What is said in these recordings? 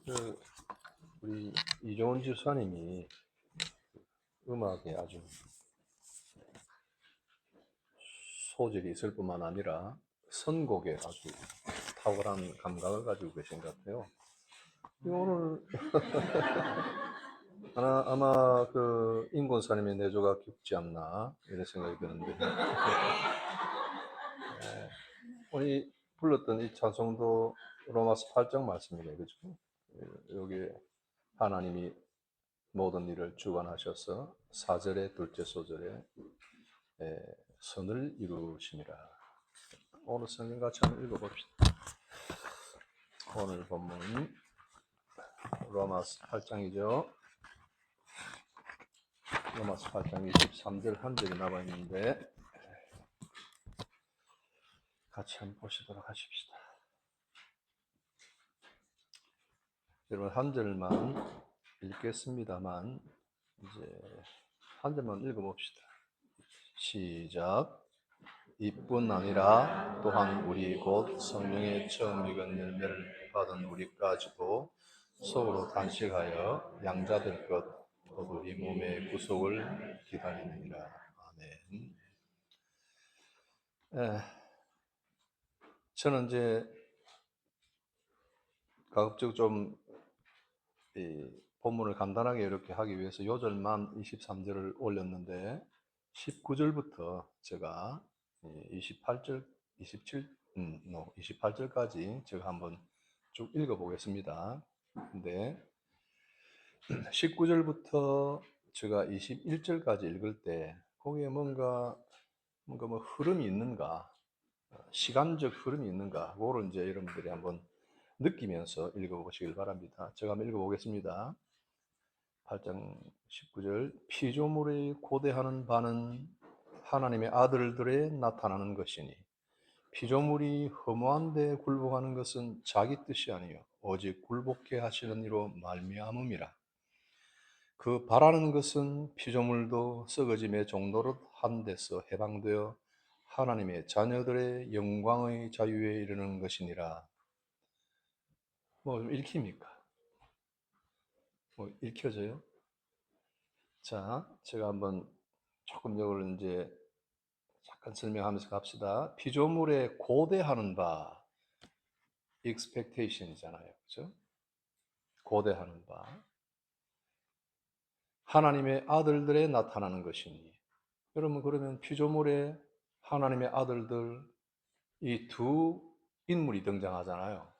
그 우리 이종훈 집사님이 음악에 아주 소질이 있을 뿐만 아니라 선곡에 아주 탁월한 감각을 가지고 계신 것 같아요. 오늘 아마 그 인권사님의 내조가 깊지 않나 이런 생각이 드는데 오늘 불렀던 이 찬송도 로마서 8장 말씀이에요, 그죠? 여기 하나님이 모든 일을 주관하셔서 4절의 둘째 소절에 선을 이루심이라. 오늘 성경 같이 한번 읽어봅시다. 오늘 본문 로마서 8장이죠. 로마서 8장 23절 한 절이 남아 있는데 같이 한번 보시도록 하십시다. 여러분 한 절만 읽겠습니다만 이제 한 절만 읽어봅시다. 시작. 이뿐 아니라 또한 우리 곧 성령의 처음 익은 열매를 받은 우리까지도 속으로 단식하여 양자될 것 곧 우리 몸의 구속을 기다리느니라. 아멘. 저는 이제 가급적 좀 이 본문을 간단하게 이렇게 하기 위해서 요절만 23절을 올렸는데 19절부터 제가 28절, 28절까지 제가 한번 쭉 읽어보겠습니다. 근데 19절부터 제가 21절까지 읽을 때 거기에 뭔가 뭐 흐름이 있는가, 시간적 흐름이 있는가, 그거를 이제 여러분들이 한번 느끼면서 읽어보시길 바랍니다. 제가 한번 읽어보겠습니다. 8장 19절. 피조물의 고대하는 바는 하나님의 아들들에 나타나는 것이니 피조물이 허무한 데 굴복하는 것은 자기 뜻이 아니요 오직 굴복해 하시는 이로 말미암음이라. 그 바라는 것은 피조물도 썩어짐의 종노릇 한 데서 해방되어 하나님의 자녀들의 영광의 자유에 이르는 것이니라. 좀 읽힙니까? 읽혀져요? 자, 제가 한번 조금 이걸 이제 잠깐 설명하면서 갑시다. 피조물의 고대하는 바, expectation이잖아요. 그죠? 고대하는 바. 하나님의 아들들에 나타나는 것이니. 여러분, 그러면 피조물의 하나님의 아들들, 이 두 인물이 등장하잖아요.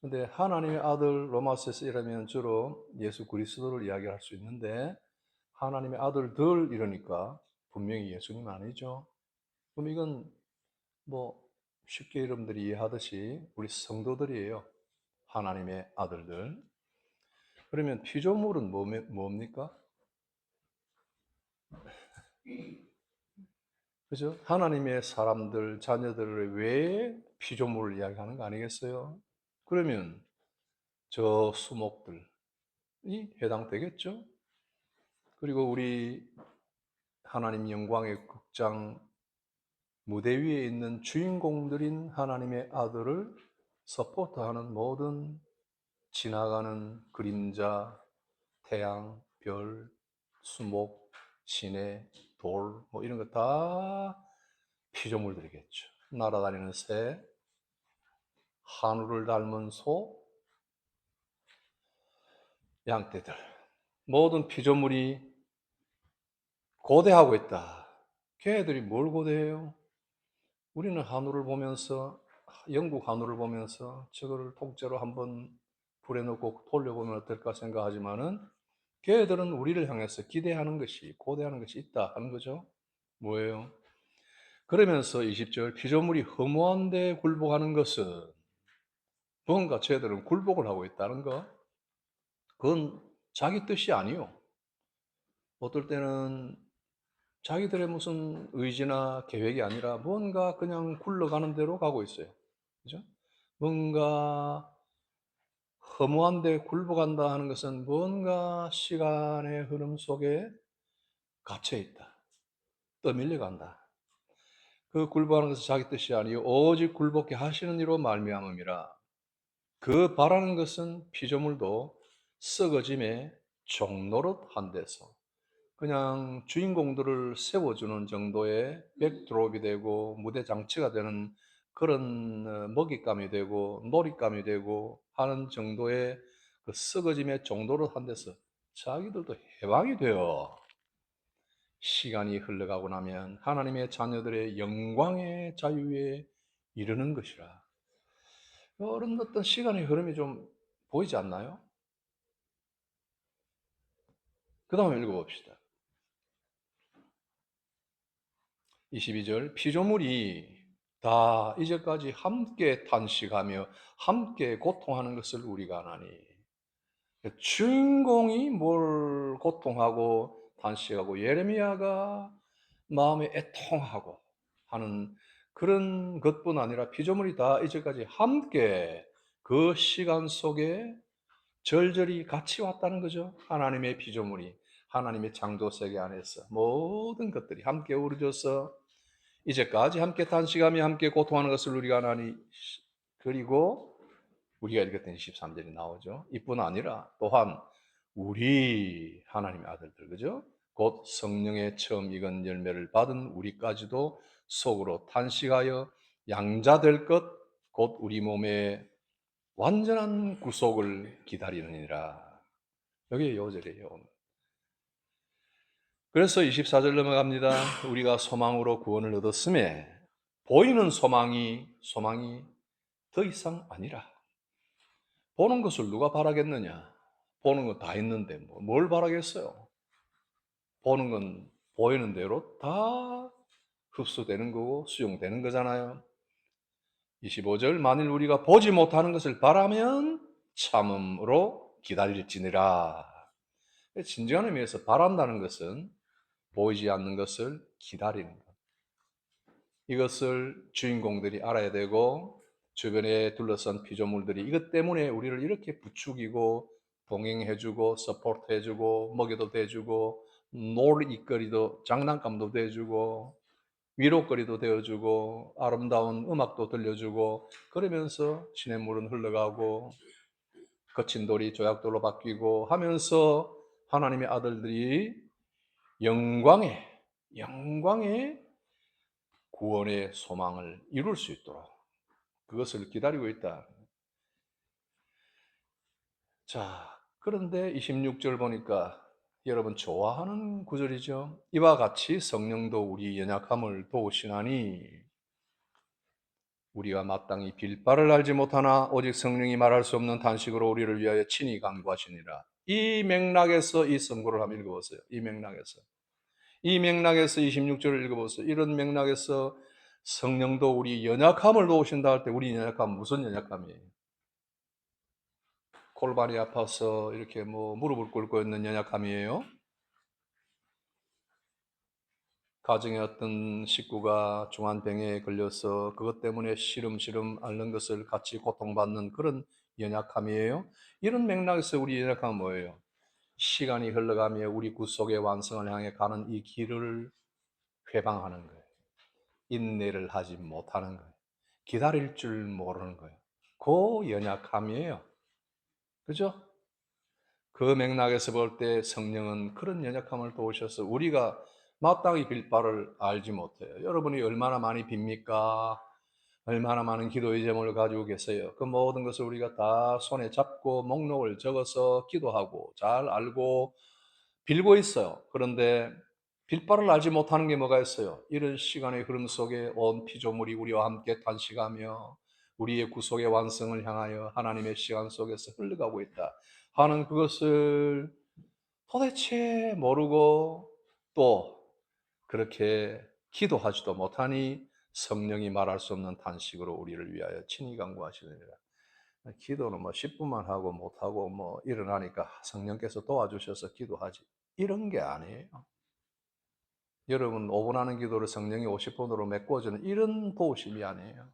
근데 하나님의 아들 로마서에서 이러면 주로 예수 그리스도를 이야기할 수 있는데 하나님의 아들들 이러니까 분명히 예수님 아니죠. 그럼 이건 뭐 쉽게 여러분들이 이해하듯이 우리 성도들이에요. 하나님의 아들들. 그러면 피조물은 뭡니까? 그죠? 하나님의 사람들, 자녀들을 왜 피조물을 이야기하는 거 아니겠어요? 그러면 저 수목들이 해당되겠죠? 그리고 우리 하나님 영광의 극장 무대 위에 있는 주인공들인 하나님의 아들을 서포트하는 모든 지나가는 그림자, 태양, 별, 수목, 시내, 돌, 뭐 이런 거 다 피조물들이겠죠. 날아다니는 새, 하늘을 닮은 소, 양떼들. 모든 피조물이 고대하고 있다. 걔네들이 뭘 고대해요? 우리는 하늘을 보면서, 영국 하늘을 보면서 저거를 통째로 한번 불에 넣고 돌려보면 어떨까 생각하지만은 걔들은 우리를 향해서 기대하는 것이, 고대하는 것이 있다 하는 거죠. 뭐예요? 그러면서 20절, 피조물이 허무한 데 굴복하는 것은 뭔가 쟤들은 굴복을 하고 있다는 거. 그건 자기 뜻이 아니요. 어떨 때는 자기들의 무슨 의지나 계획이 아니라 뭔가 그냥 굴러가는 대로 가고 있어요. 그죠? 뭔가 허무한 데 굴복한다 하는 것은 뭔가 시간의 흐름 속에 갇혀 있다. 떠밀려 간다. 그 굴복하는 것은 자기 뜻이 아니요 오직 굴복해 하시는 이로 말미암음이라. 그 바라는 것은 피조물도 썩어짐의 종노릇 한 데서 그냥 주인공들을 세워주는 정도의 백드롭이 되고 무대 장치가 되는 그런 먹잇감이 되고 놀잇감이 되고 하는 정도의 그 썩어짐의 정도를 한 데서 자기들도 해방이 되어 시간이 흘러가고 나면 하나님의 자녀들의 영광의 자유에 이르는 것이라. 이런 어떤 시간의 흐름이 좀 보이지 않나요? 그 다음에 읽어봅시다. 22절 피조물이 다 이제까지 함께 탄식하며 함께 고통하는 것을 우리가 아나니 주인공이 뭘 고통하고 탄식하고 예레미야가 마음에 애통하고 하는 그런 것뿐 아니라 피조물이 다 이제까지 함께 그 시간 속에 절절히 같이 왔다는 거죠. 하나님의 피조물이 하나님의 창조 세계 안에서 모든 것들이 함께 어우러져서 이제까지 함께 탄식하며 함께 고통하는 것을 우리가 아나니 그리고 우리가 읽었던 23절이 나오죠. 이뿐 아니라 또한 우리 하나님의 아들들 그죠? 곧 성령의 처음 익은 열매를 받은 우리까지도 속으로 탄식하여 양자될 것 곧 우리 몸의 완전한 구속을 기다리느니라. 여기 요절이에요. 그래서 24절 넘어갑니다. 우리가 소망으로 구원을 얻었음에 보이는 소망이 더 이상 아니라 보는 것을 누가 바라겠느냐? 보는 건 다 있는데 뭘 바라겠어요? 보는 건 보이는 대로 다 흡수되는 거고 수용되는 거잖아요. 25절 만일 우리가 보지 못하는 것을 바라면 참음으로 기다릴지니라. 진정한 의미에서 바란다는 것은 보이지 않는 것을 기다리는 것. 이것을 주인공들이 알아야 되고 주변에 둘러싼 피조물들이 이것 때문에 우리를 이렇게 부추기고 동행해주고 서포트해주고 먹여도 대주고 놀이거리도 장난감도 대주고 위로거리도 되어주고 아름다운 음악도 들려주고 그러면서 시냇물은 흘러가고 거친 돌이 조약돌로 바뀌고 하면서 하나님의 아들들이 영광의 구원의 소망을 이룰 수 있도록 그것을 기다리고 있다. 자, 그런데 26절 보니까 여러분 좋아하는 구절이죠. 이와 같이 성령도 우리 연약함을 도우시나니 우리가 마땅히 빌 바를 알지 못하나 오직 성령이 말할 수 없는 탄식으로 우리를 위하여 친히 간구하시니라. 이 맥락에서 이 선고를 한번 읽어보세요. 이 맥락에서 26절을 읽어보세요. 이런 맥락에서 성령도 우리 연약함을 도우신다 할 때 우리 연약함 무슨 연약함이에요? 골반이 아파서 이렇게 무릎을 꿇고 있는 연약함이에요? 가정의 어떤 식구가 중환병에 걸려서 그것 때문에 시름시름 앓는 것을 같이 고통받는 그런 연약함이에요? 이런 맥락에서 우리 연약함은 뭐예요? 시간이 흘러가며 우리 구속의 완성을 향해 가는 이 길을 회방하는 거예요. 인내를 하지 못하는 거예요. 기다릴 줄 모르는 거예요. 그 연약함이에요. 그죠? 그 맥락에서 볼 때 성령은 그런 연약함을 도우셔서 우리가 마땅히 빌 바를 알지 못해요. 여러분이 얼마나 많이 빕니까? 얼마나 많은 기도의 제목을 가지고 계세요. 그 모든 것을 우리가 다 손에 잡고 목록을 적어서 기도하고 잘 알고 빌고 있어요. 그런데 빌 바를 알지 못하는 게 뭐가 있어요? 이런 시간의 흐름 속에 온 피조물이 우리와 함께 탄식하며 우리의 구속의 완성을 향하여 하나님의 시간 속에서 흘러가고 있다 하는 그것을 도대체 모르고 또 그렇게 기도하지도 못하니 성령이 말할 수 없는 탄식으로 우리를 위하여 친히 간구하시느니라. 기도는 10분만 하고 못하고 일어나니까 성령께서 도와주셔서 기도하지. 이런 게 아니에요. 여러분 5분 하는 기도를 성령이 50분으로 메꿔주는 이런 도우심이 아니에요.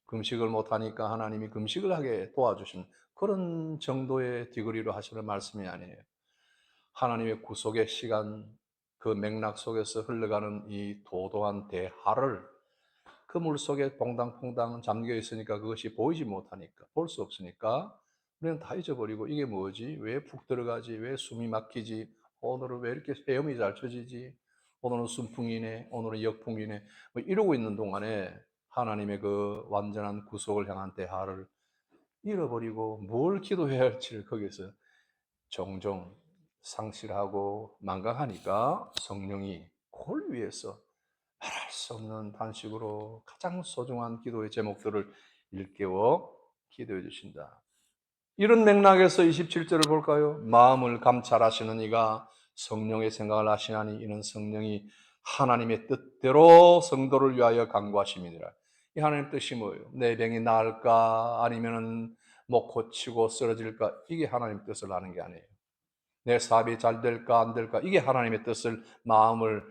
금식을 못하니까 하나님이 금식을 하게 도와주신 그런 정도의 디그리로 하시는 말씀이 아니에요. 하나님의 구속의 시간, 그 맥락 속에서 흘러가는 이 도도한 대화를 그 물속에 퐁당퐁당 잠겨 있으니까 그것이 보이지 못하니까, 볼 수 없으니까 우리는 다 잊어버리고 이게 뭐지? 왜 푹 들어가지? 왜 숨이 막히지? 오늘은 왜 이렇게 헤엄이 잘 쳐지지? 오늘은 순풍이네, 오늘은 역풍이네, 뭐 이러고 있는 동안에 하나님의 그 완전한 구속을 향한 대화를 잃어버리고 뭘 기도해야 할지를 거기서 종종 상실하고 망각하니까 성령이 그걸 위해서 말할 수 없는 단식으로 가장 소중한 기도의 제목들을 일깨워 기도해 주신다. 이런 맥락에서 27절을 볼까요? 마음을 감찰하시는 이가 성령의 생각을 하시나니 이는 성령이 하나님의 뜻대로 성도를 위하여 간구하심이니라. 이 하나님 뜻이 뭐예요? 내 병이 나을까? 아니면은 뭐 고치고 쓰러질까? 이게 하나님 뜻을 아는 게 아니에요. 내 사업이 잘 될까 안 될까? 이게 하나님의 뜻을 마음을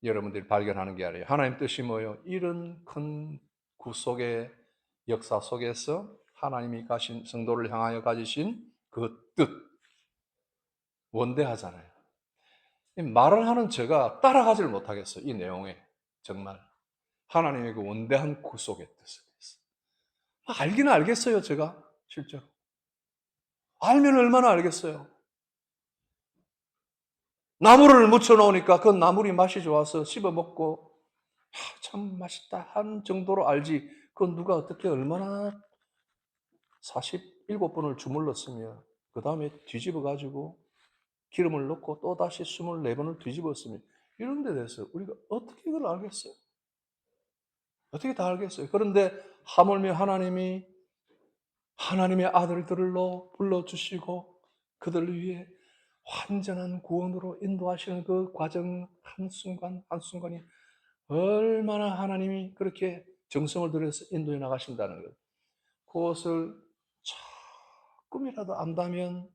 여러분들이 발견하는 게 아니에요. 하나님 뜻이 뭐예요? 이런 큰 구속의 역사 속에서 하나님이 가신 성도를 향하여 가지신 그 뜻, 원대하잖아요. 말을 하는 제가 따라가지를 못하겠어요. 이 내용에 정말 하나님의 그 원대한 구속의 뜻을 위해서. 알기는 알겠어요, 제가 실제로. 알면 얼마나 알겠어요. 나물을 무쳐 놓으니까 그 나물이 맛이 좋아서 씹어 먹고 참 맛있다 한 정도로 알지. 그건 누가 어떻게 얼마나 47번을 주물렀으며 그 다음에 뒤집어 가지고 기름을 넣고 또다시 24번을 뒤집었으며 이런 데 대해서 우리가 어떻게 그걸 알겠어요? 어떻게 다 알겠어요? 그런데 하물며 하나님이 하나님의 아들들로 불러주시고 그들을 위해 완전한 구원으로 인도하시는 그 과정 한순간 한순간이 얼마나 하나님이 그렇게 정성을 들여서 인도해 나가신다는 것. 그것을 조금이라도 안다면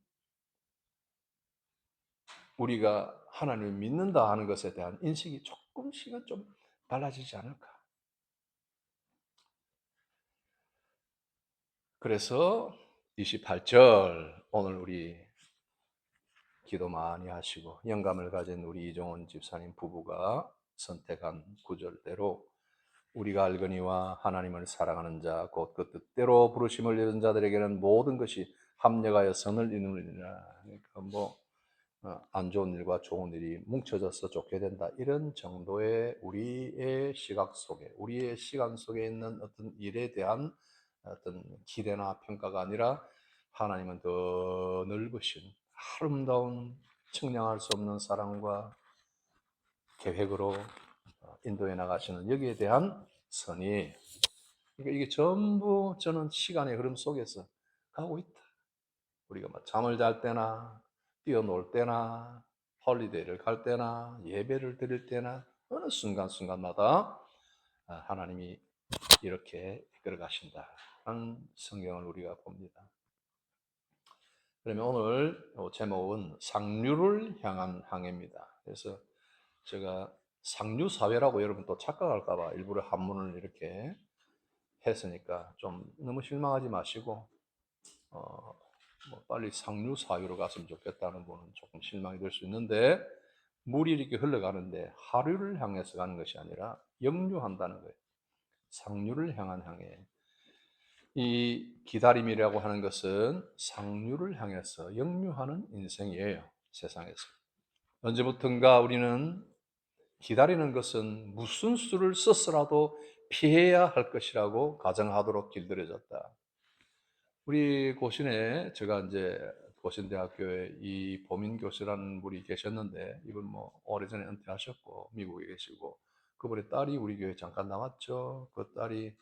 우리가 하나님을 믿는다 하는 것에 대한 인식이 조금씩은 좀 달라지지 않을까. 그래서 28절 오늘 우리 기도 많이 하시고 영감을 가진 우리 이종원 집사님 부부가 선택한 구절대로 우리가 알거니와 하나님을 사랑하는 자 곧 그 뜻대로 부르심을 이룬 자들에게는 모든 것이 합력하여 선을 이루느니라. 그러니까 안 좋은 일과 좋은 일이 뭉쳐져서 좋게 된다. 이런 정도의 우리의 시각 속에, 우리의 시간 속에 있는 어떤 일에 대한 어떤 기대나 평가가 아니라 하나님은 더 넓으신 아름다운 측량할 수 없는 사랑과 계획으로 인도해 나가시는 여기에 대한 선이, 그러니까 이게 전부 저는 시간의 흐름 속에서 가고 있다. 우리가 막 잠을 잘 때나 뛰어놀 때나 홀리데이를 갈 때나 예배를 드릴 때나 어느 순간순간마다 하나님이 이렇게 이끌어 가신다는 성경을 우리가 봅니다. 그러면 오늘 제목은 상류를 향한 항해입니다. 그래서 제가 상류사회라고 여러분 또 착각할까 봐 일부러 한문을 이렇게 했으니까 좀 너무 실망하지 마시고 빨리 상류 사유로 갔으면 좋겠다는 분은 조금 실망이 될 수 있는데, 물이 이렇게 흘러가는데 하류를 향해서 가는 것이 아니라 역류한다는 거예요. 상류를 향한 항해. 이 기다림이라고 하는 것은 상류를 향해서 역류하는 인생이에요. 세상에서 언제부턴가 우리는 기다리는 것은 무슨 수를 써서라도 피해야 할 것이라고 가정하도록 길들여졌다. 우리 고신에 제가 이제 고신대학교에 이 보민 교수라는 분이 계셨는데, 이분 오래전에 은퇴하셨고 미국에 계시고, 그분의 딸이 우리 교회에 잠깐 남았죠. 그 딸이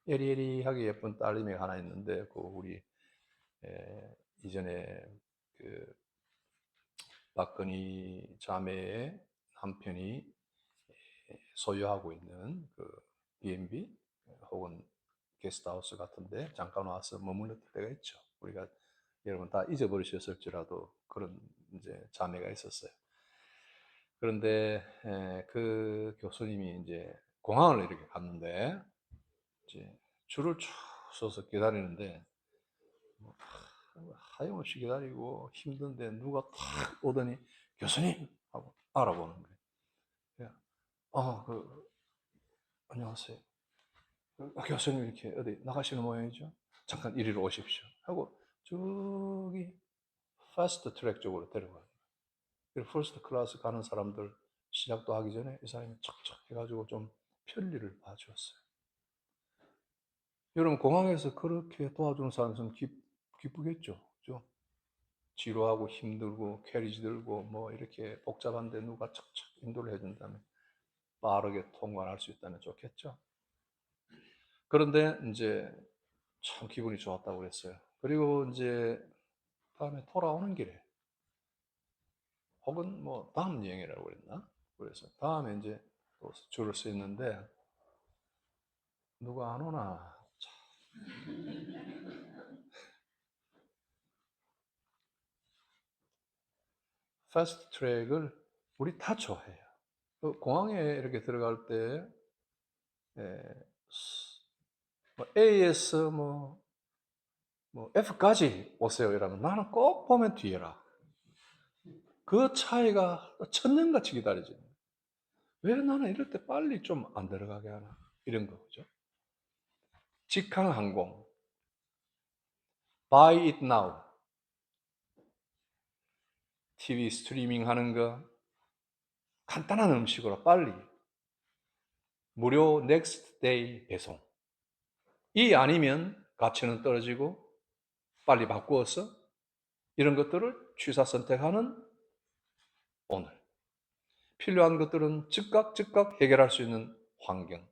에리에리하게 예쁜 딸님이 하나 있는데, 그 우리 이전에 그 박근희 자매의 남편이 소유하고 있는 그 B&B 혹은 게스트하우스 같은데 잠깐 와서 머물렀을 때가 있죠. 우리가 여러분 다 잊어버리셨을지라도 그런 이제 자매가 있었어요. 그런데 그 교수님이 이제 공항을 이렇게 갔는데 이제 줄을 쭉 서서 기다리는데 하염없이 기다리고 힘든데 누가 탁 오더니 교수님 하고 알아보는 거예요. 그 안녕하세요. 교수님 이렇게 어디 나가시는 모양이죠? 잠깐 이리로 오십시오. 하고 저기 패스트 트랙 쪽으로 데려가요. 그리고 퍼스트 클래스 가는 사람들 시작도 하기 전에 이 사람이 척척 해가지고 좀 편리를 봐주었어요. 여러분 공항에서 그렇게 도와주는 사람 좀 기쁘겠죠? 그죠? 지루하고 힘들고 캐리지 들고 뭐 이렇게 복잡한데 누가 척척 인도를 해준다면 빠르게 통과할 수 있다면 좋겠죠? 그런데 이제 참 기분이 좋았다고 그랬어요. 그리고 이제 다음에 돌아오는 길에 혹은 뭐 다음 여행이라고 그랬나? 그래서 다음에 이제 또 줄을 서 있는데 누가 안 오나? 패스트 트랙을 우리 다 좋아해요. 공항에 이렇게 들어갈 때 뭐 A에서 뭐 F까지 오세요 이러면 나는 꼭 보면 뒤에라. 그 차이가 천년같이 기다려지는 거예요. 왜 나는 이럴 때 빨리 좀 안 들어가게 하나? 이런 거죠. 직항항공, buy it now, TV 스트리밍 하는 거, 간단한 음식으로 빨리, 무료 넥스트 데이 배송. 이 아니면 가치는 떨어지고 빨리 바꾸어서 이런 것들을 취사 선택하는 오늘. 필요한 것들은 즉각 해결할 수 있는 환경.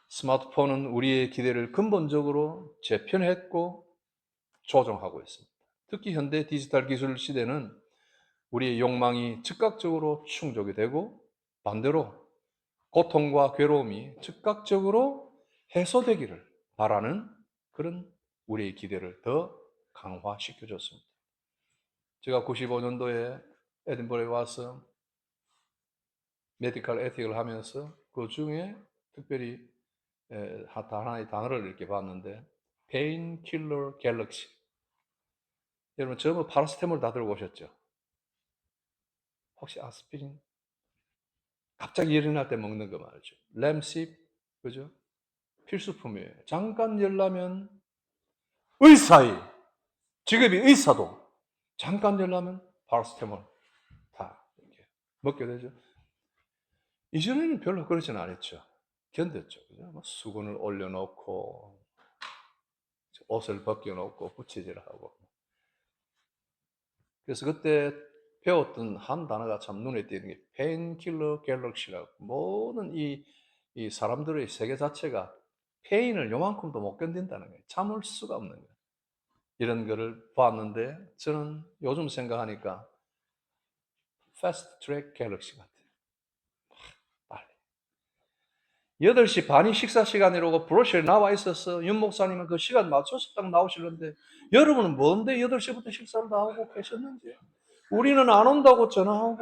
스마트폰은 우리의 기대를 근본적으로 재편했고 조정하고 있습니다. 특히 현대 디지털 기술 시대는 우리의 욕망이 즉각적으로 충족이 되고 반대로 고통과 괴로움이 즉각적으로 해소되기를 바라는 그런 우리의 기대를 더 강화시켜줬습니다. 제가 95년도에 에딘버러에 와서 메디컬 에틱을 하면서 그 중에 특별히 하나의 단어를 이렇게 봤는데 페인킬러 갤럭시. 여러분 전부 파라스테몰 다 들고 오셨죠? 혹시 아스피린? 갑자기 일어날 때 먹는 거 말이죠. 램십, 그죠? 필수품이에요. 잠깐 열라면 의사의 직업이 의사도 잠깐 열라면 파라스테몰 다 이렇게 먹게 되죠. 이전에는 별로 그러지는 않았죠. 견뎠죠. 그죠? 뭐 수건을 올려놓고 옷을 벗겨놓고 부채질하고. 그래서 그때 배웠던 한 단어가 참 눈에 띄는 게 페인킬러 갤럭시라고. 모든 이 사람들의 세계 자체가 페인을 요만큼도 못 견딘다는 거예요. 참을 수가 없는 거예요. 이런 거를 봤는데 저는 요즘 생각하니까 패스트 트랙 갤럭시 같아요. 빨리. 8시 반이 식사 시간이라고 브로셔에 나와 있어서 윤 목사님은 그 시간 맞춰서 딱 나오시는데 여러분은 뭔데 8시부터 식사를 다 하고 계셨는지. 우리는 안 온다고 전화하고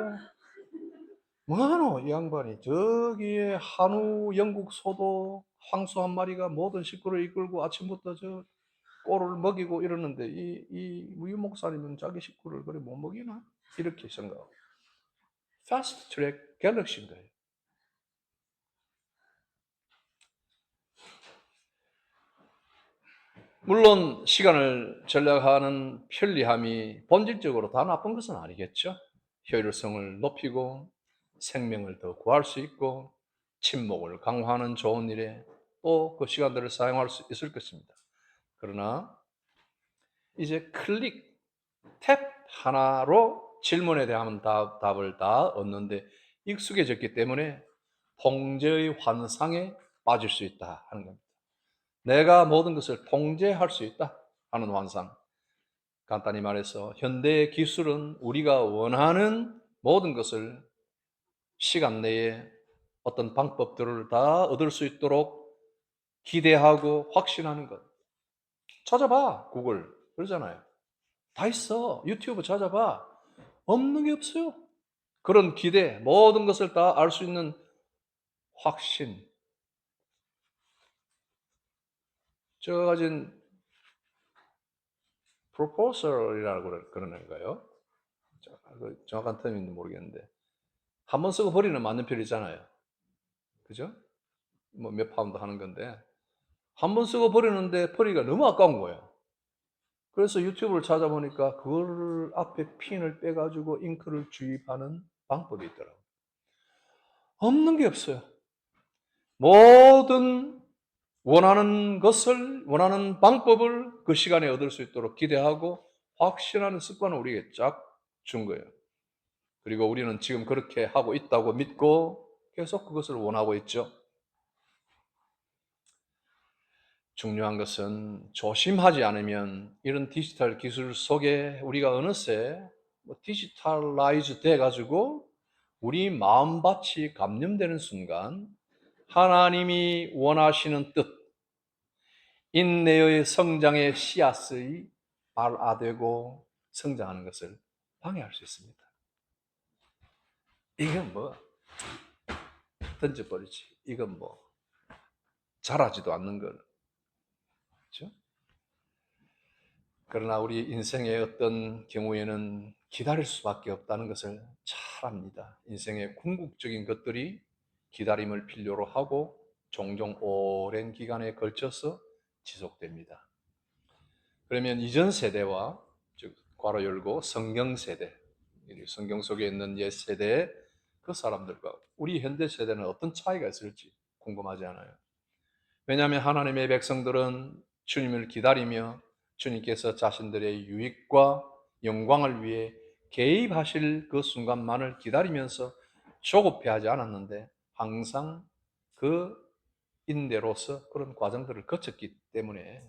뭐하노 이 양반이 저기에 한우 영국 소도 황소 한 마리가 모든 식구를 이끌고 아침부터 저 꼴을 먹이고 이러는데 이 유 목사님은 자기 식구를 그래 못 먹이나? 이렇게 생각하고 패스트 트랙 갤럭시인 거예요. 물론 시간을 절약하는 편리함이 본질적으로 다 나쁜 것은 아니겠죠. 효율성을 높이고 생명을 더 구할 수 있고 친목을 강화하는 좋은 일에 또 그 시간들을 사용할 수 있을 것입니다. 그러나 이제 클릭, 탭 하나로 질문에 대한 답을 다 얻는데 익숙해졌기 때문에 통제의 환상에 빠질 수 있다 하는 겁니다. 내가 모든 것을 통제할 수 있다 하는 환상. 간단히 말해서 현대의 기술은 우리가 원하는 모든 것을 시간 내에 어떤 방법들을 다 얻을 수 있도록 기대하고 확신하는 것. 찾아봐, 구글. 그러잖아요. 다 있어. 유튜브 찾아봐. 없는 게 없어요. 그런 기대, 모든 것을 다 알 수 있는 확신. 제가 가진 프로포설이라고 그러는 거예요. 정확한 term인지 모르겠는데 한 번 쓰고 버리는 맞는 편이잖아요. 그죠? 뭐 몇 파운드 하는 건데 한 번 쓰고 버리는데 버리기가 너무 아까운 거예요. 그래서 유튜브를 찾아보니까 그거를 앞에 핀을 빼 가지고 잉크를 주입하는 방법이 있더라고요. 없는 게 없어요. 모든 원하는 것을, 원하는 방법을 그 시간에 얻을 수 있도록 기대하고 확신하는 습관을 우리에게 쫙 준 거예요. 그리고 우리는 지금 그렇게 하고 있다고 믿고 계속 그것을 원하고 있죠. 중요한 것은 조심하지 않으면 이런 디지털 기술 속에 우리가 어느새 디지털라이즈 돼가지고 우리 마음밭이 감염되는 순간 하나님이 원하시는 뜻, 인내의 성장의 씨앗의 발아되고 성장하는 것을 방해할 수 있습니다. 이건 뭐 던져버리지. 이건 뭐 자라지도 않는 걸. 그렇죠? 그러나 우리 인생의 어떤 경우에는 기다릴 수밖에 없다는 것을 잘 압니다. 인생의 궁극적인 것들이 기다림을 필요로 하고 종종 오랜 기간에 걸쳐서 지속됩니다. 그러면 이전 세대와 즉 괄호 열고 성경 세대, 성경 속에 있는 옛 세대 그 사람들과 우리 현대 세대는 어떤 차이가 있을지 궁금하지 않아요? 왜냐하면 하나님의 백성들은 주님을 기다리며 주님께서 자신들의 유익과 영광을 위해 개입하실 그 순간만을 기다리면서 조급해하지 않았는데 항상 그 인대로서 그런 과정들을 거쳤기 때문에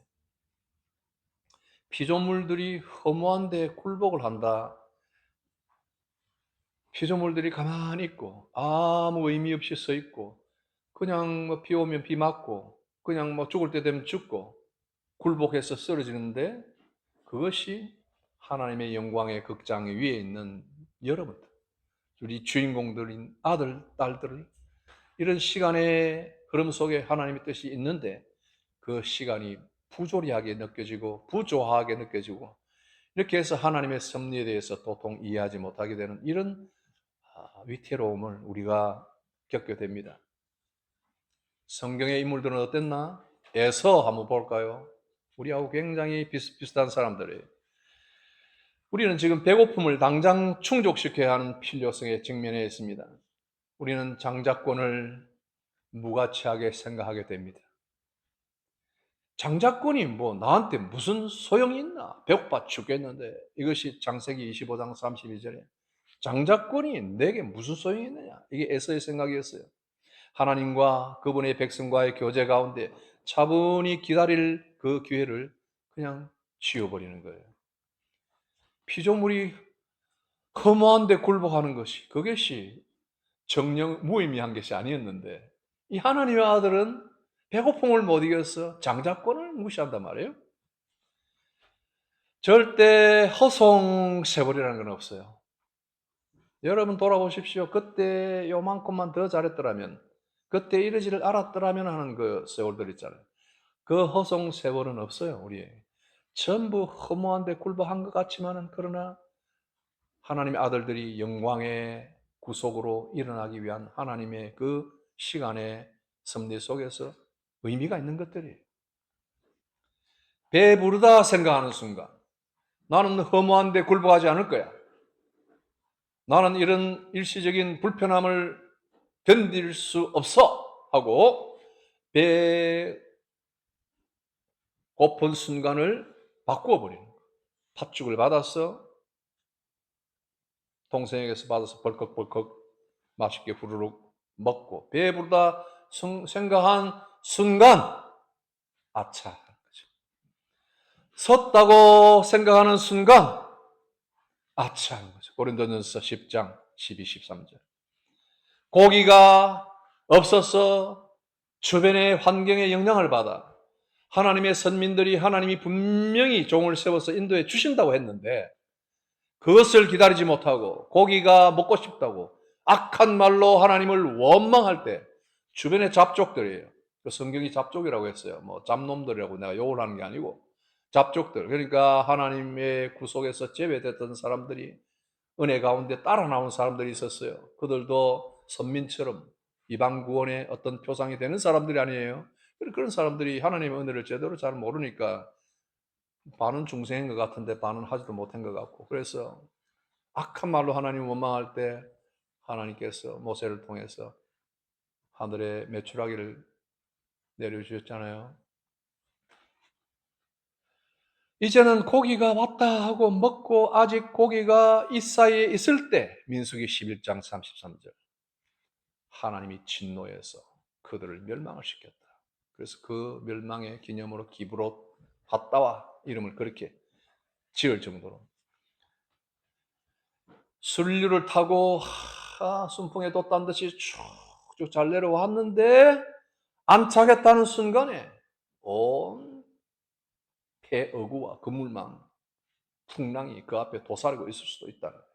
피조물들이 허무한 데 굴복을 한다. 피조물들이 가만히 있고 아무 의미 없이 서 있고 그냥 뭐 비 오면 비 맞고 그냥 뭐 죽을 때 되면 죽고 굴복해서 쓰러지는데 그것이 하나님의 영광의 극장 위에 있는 여러분들, 우리 주인공들인 아들, 딸들을 이런 시간의 흐름 속에 하나님의 뜻이 있는데 그 시간이 부조리하게 느껴지고 부조하게 느껴지고 이렇게 해서 하나님의 섭리에 대해서 도통 이해하지 못하게 되는 이런 위태로움을 우리가 겪게 됩니다. 성경의 인물들은 어땠나? 에서 한번 볼까요? 우리하고 굉장히 비슷비슷한 사람들이에요. 우리는 지금 배고픔을 당장 충족시켜야 하는 필요성에 직면해 있습니다. 우리는 장자권을 무가치하게 생각하게 됩니다. 장자권이 뭐 나한테 무슨 소용이 있나? 배고파 죽겠는데. 이것이 창세기 25장 32절에 장자권이 내게 무슨 소용이 있느냐? 이게 에서의 생각이었어요. 하나님과 그분의 백성과의 교제 가운데 차분히 기다릴 그 기회를 그냥 지워버리는 거예요. 피조물이 허무한데 굴복하는 것이 그것이 정령 무의미한 것이 아니었는데 이 하나님의 아들은 배고픔을 못 이겨서 장자권을 무시한단 말이에요. 절대 허송세월이라는 건 없어요. 여러분 돌아보십시오. 그때 요만큼만 더 잘했더라면 그때 이러지를 알았더라면 하는 그 세월들 있잖아요. 그 허송세월은 없어요. 우리에게. 전부 허무한데 굴복한 것 같지만은 그러나 하나님의 아들들이 영광의 구속으로 일어나기 위한 하나님의 그 시간의 섭리 속에서 의미가 있는 것들이에요. 배부르다 생각하는 순간 나는 허무한데 굴복하지 않을 거야. 나는 이런 일시적인 불편함을 견딜 수 없어 하고 배 고픈 순간을 바꾸어 버리는 거예요. 팥죽을 받아서 동생에게서 받아서 벌컥벌컥 맛있게 후루룩 먹고 배부르다 생각한 순간 아차 하는 거죠. 섰다고 생각하는 순간 아차 하는 거죠. 고린도전서 10장 12, 13절. 고기가 없어서 주변의 환경에 영향을 받아 하나님의 선민들이 하나님이 분명히 종을 세워서 인도해 주신다고 했는데 그것을 기다리지 못하고 고기가 먹고 싶다고 악한 말로 하나님을 원망할 때 주변의 잡족들이에요. 그 성경이 잡족이라고 했어요. 뭐 잡놈들이라고 내가 욕을 하는 게 아니고 잡족들. 그러니까 하나님의 구속에서 제외됐던 사람들이 은혜 가운데 따라 나온 사람들이 있었어요. 그들도 선민처럼 이방 구원의 어떤 표상이 되는 사람들이 아니에요. 그런 사람들이 하나님의 은혜를 제대로 잘 모르니까 반은 중생인 것 같은데 반은 하지도 못한 것 같고, 그래서 악한 말로 하나님 원망할 때 하나님께서 모세를 통해서 하늘에 메추라기를 내려주셨잖아요. 이제는 고기가 왔다 하고 먹고 아직 고기가 이 사이에 있을 때 민수기 11장 33절 하나님이 진노해서 그들을 멸망을 시켰다. 그래서 그 멸망의 기념으로 기브롯 핫다와 이름을 그렇게 지을 정도로 순류를 타고 순풍에 돛단 듯이 쭉쭉 잘 내려왔는데 안차겠다는 순간에 온 폐어구와 그물망 풍랑이 그 앞에 도사리고 있을 수도 있다는 거예요.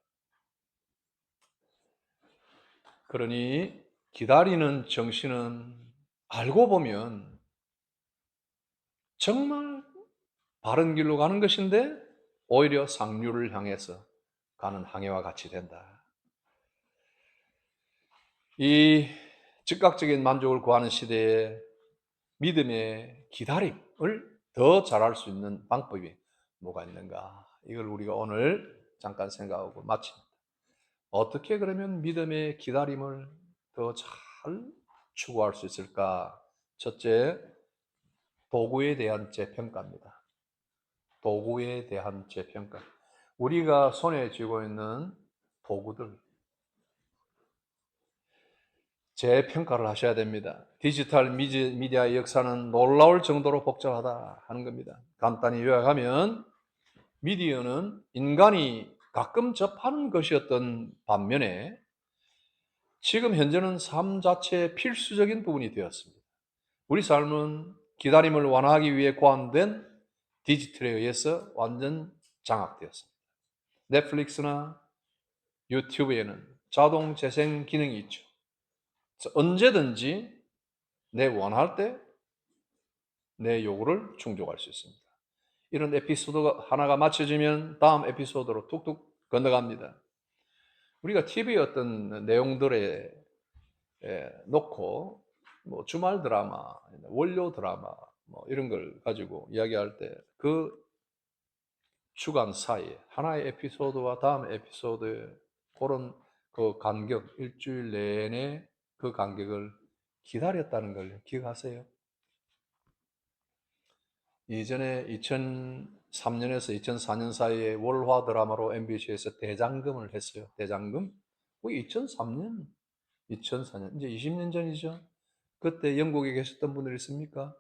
그러니 기다리는 정신은 알고 보면 정말 바른 길로 가는 것인데 오히려 상류를 향해서 가는 항해와 같이 된다. 이 즉각적인 만족을 구하는 시대에 믿음의 기다림을 더 잘할 수 있는 방법이 뭐가 있는가? 이걸 우리가 오늘 잠깐 생각하고 마칩니다. 어떻게 그러면 믿음의 기다림을 더 잘 추구할 수 있을까? 첫째, 도구에 대한 재평가입니다. 도구에 대한 재평가. 우리가 손에 쥐고 있는 도구들, 재평가를 하셔야 됩니다. 디지털 미디어의 역사는 놀라울 정도로 복잡하다 하는 겁니다. 간단히 요약하면 미디어는 인간이 가끔 접하는 것이었던 반면에 지금 현재는 삶 자체의 필수적인 부분이 되었습니다. 우리 삶은 기다림을 완화하기 위해 고안된 디지털에 의해서 완전 장악되었습니다. 넷플릭스나 유튜브에는 자동 재생 기능이 있죠. 언제든지 내 원할 때 내 요구를 충족할 수 있습니다. 이런 에피소드가 하나가 맞춰지면 다음 에피소드로 툭툭 건너갑니다. 우리가 TV의 어떤 내용들에 놓고 뭐 주말 드라마, 원료 드라마 뭐 이런 걸 가지고 이야기할 때 그 주간 사이에 하나의 에피소드와 다음 에피소드의 그런 그 간격, 일주일 내내 그 간격을 기다렸다는 걸 기억하세요? 이전에 2003년에서 2004년 사이에 월화 드라마로 MBC에서 대장금을 했어요. 대장금? 2003년, 2004년, 이제 20년 전이죠. 그때 영국에 계셨던 분들 있습니까?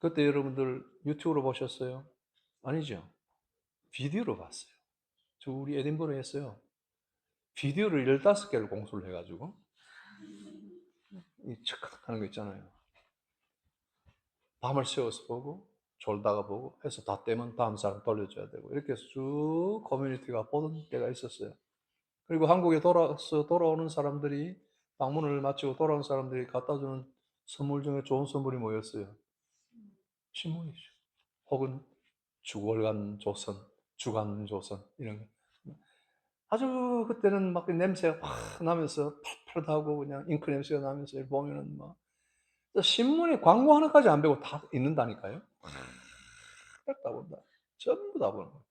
그때 여러분들 유튜브로 보셨어요? 아니죠. 비디오로 봤어요. 저 우리 에딘버러 했어요. 비디오를 15개를 공수를 해가지고 이 척 하는 거 있잖아요. 밤을 새워서 보고 졸다가 보고 해서 다 떼면 다음 사람 돌려줘야 되고 이렇게 해서 쭉 커뮤니티가 보던 때가 있었어요. 그리고 한국에 돌아오는 사람들이 방문을 마치고 돌아온 사람들이 갖다 주는 선물 중에 좋은 선물이 뭐였어요? 신문이죠. 혹은 주월간 조선, 주간 조선 이런 거. 아주 그때는 막 냄새가 확 나면서 팔팔하고 그냥 잉크 냄새가 나면서 보면은 막 신문에 광고 하나까지 안 배고 다 있는다니까요. 다 본다. 전부 다 보는 거예요.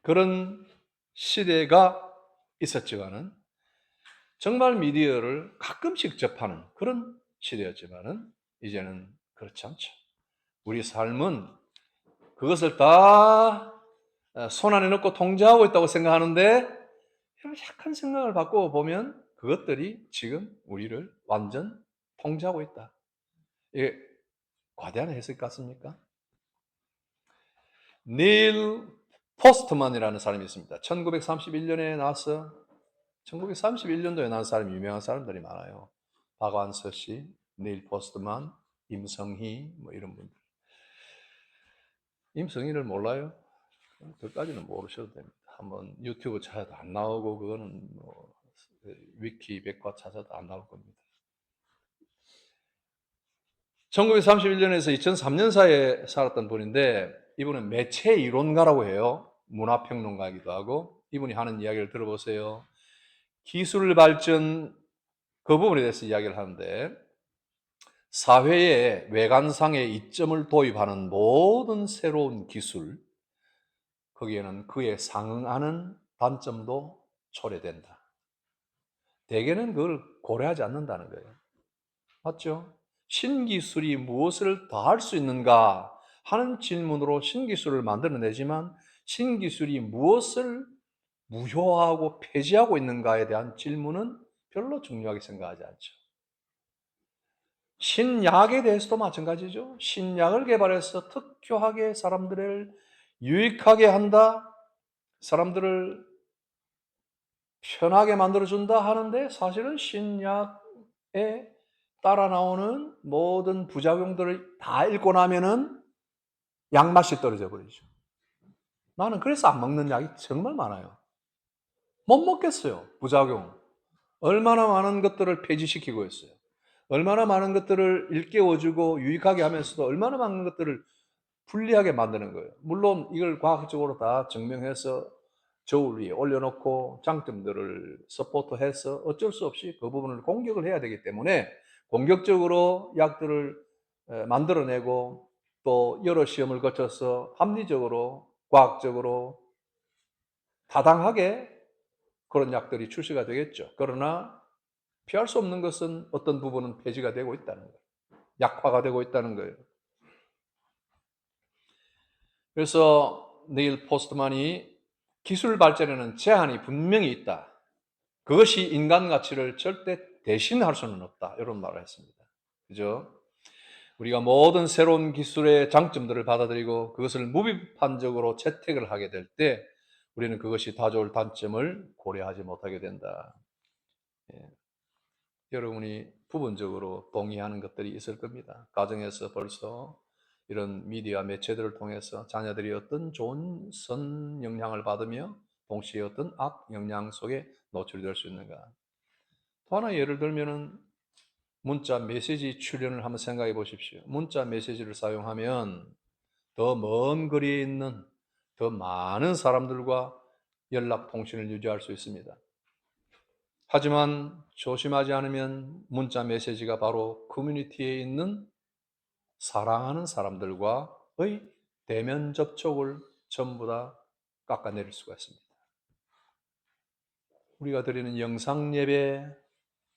그런 시대가 있었지만은 정말 미디어를 가끔씩 접하는 그런 시대였지만은 이제는 그렇지 않죠. 우리 삶은 그것을 다 손안에 넣고 통제하고 있다고 생각하는데 약간 생각을 바꿔 보면 그것들이 지금 우리를 완전 통제하고 있다. 이게 과대한 해석 같습니까? 닐 포스트만이라는 사람이 있습니다. 1931년에 나와서 1931년도에 난 사람이 유명한 사람들이 많아요. 박완서 씨, 닐 포스트만, 임성희 뭐 이런 분들. 임성희를 몰라요? 그까지는 모르셔도 됩니다. 한번 유튜브 찾아도 안 나오고 그거는 뭐 위키 백과 찾아도 안 나올 겁니다. 1931년에서 2003년 사이에 살았던 분인데 이분은 매체 이론가라고 해요. 문화평론가이기도 하고 이분이 하는 이야기를 들어보세요. 기술 발전 그 부분에 대해서 이야기를 하는데, 사회의 외관상의 이점을 도입하는 모든 새로운 기술, 거기에는 그에 상응하는 단점도 초래된다. 대개는 그걸 고려하지 않는다는 거예요. 맞죠? 신기술이 무엇을 더 할 수 있는가 하는 질문으로 신기술을 만들어내지만, 신기술이 무엇을 무효화하고 폐지하고 있는가에 대한 질문은 별로 중요하게 생각하지 않죠. 신약에 대해서도 마찬가지죠. 신약을 개발해서 특효하게 사람들을 유익하게 한다, 사람들을 편하게 만들어준다 하는데, 사실은 신약에 따라 나오는 모든 부작용들을 다 읽고 나면은 약맛이 떨어져 버리죠. 나는 그래서 안 먹는 약이 정말 많아요. 못 먹겠어요, 부작용. 얼마나 많은 것들을 폐지시키고 있어요. 얼마나 많은 것들을 일깨워주고 유익하게 하면서도 얼마나 많은 것들을 불리하게 만드는 거예요. 물론 이걸 과학적으로 다 증명해서 저울 위에 올려놓고 장점들을 서포트해서 어쩔 수 없이 그 부분을 공격을 해야 되기 때문에, 공격적으로 약들을 만들어내고 또 여러 시험을 거쳐서 합리적으로 과학적으로 타당하게 그런 약들이 출시가 되겠죠. 그러나 피할 수 없는 것은 어떤 부분은 폐지가 되고 있다는 거예요. 약화가 되고 있다는 거예요. 그래서 네일 포스트만이 기술 발전에는 제한이 분명히 있다. 그것이 인간 가치를 절대 대신할 수는 없다. 이런 말을 했습니다. 그죠? 우리가 모든 새로운 기술의 장점들을 받아들이고 그것을 무비판적으로 채택을 하게 될 때, 우리는 그것이 가져올 단점을 고려하지 못하게 된다. 예. 여러분이 부분적으로 동의하는 것들이 있을 겁니다. 가정에서 벌써 이런 미디어 매체들을 통해서 자녀들이 어떤 좋은 선 영향을 받으며 동시에 어떤 악 영향 속에 노출될 수 있는가. 또 하나 예를 들면은 문자 메시지 출연을 한번 생각해 보십시오. 문자 메시지를 사용하면 더 먼 거리에 있는 더 많은 사람들과 연락 통신을 유지할 수 있습니다. 하지만 조심하지 않으면 문자 메시지가 바로 커뮤니티에 있는 사랑하는 사람들과의 대면 접촉을 전부 다 깎아내릴 수가 있습니다. 우리가 드리는 영상 예배,